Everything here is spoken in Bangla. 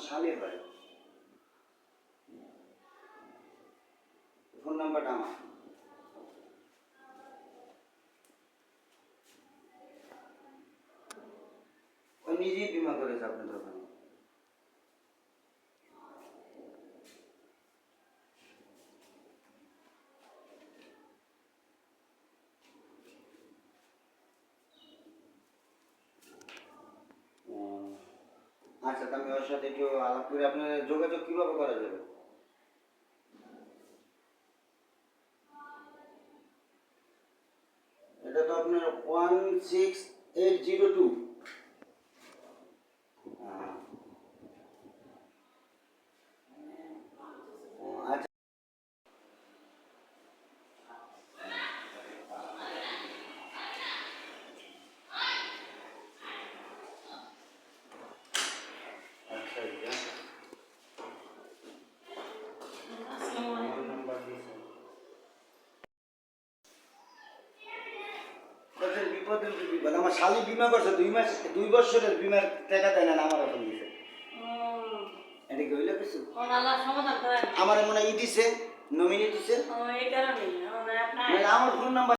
শালি হয়। ফোন নাম্বারটা আমার। ও নিজেই বিমা করেছে আপনাদের ওখানে। আচ্ছা, তো আমি ওর সাথে একটু আলাপ করে আপনার যোগাযোগ কিভাবে করা যাবে? এটা তো আপনার 16802। আচ্ছা, আচ্ছা, আমার নাম্বার দিয়েছে। বিপদের বিপদ, আমার শালি বিমা করছে 2 মাস, 2 বছরের বিমার টাকা দেয় না, আমার এখন দিছে। এটা কি হইলো কিছু? আমার মনে হয় ই দিছে, নমিনি দিছে। আমার ফোন নাম্বার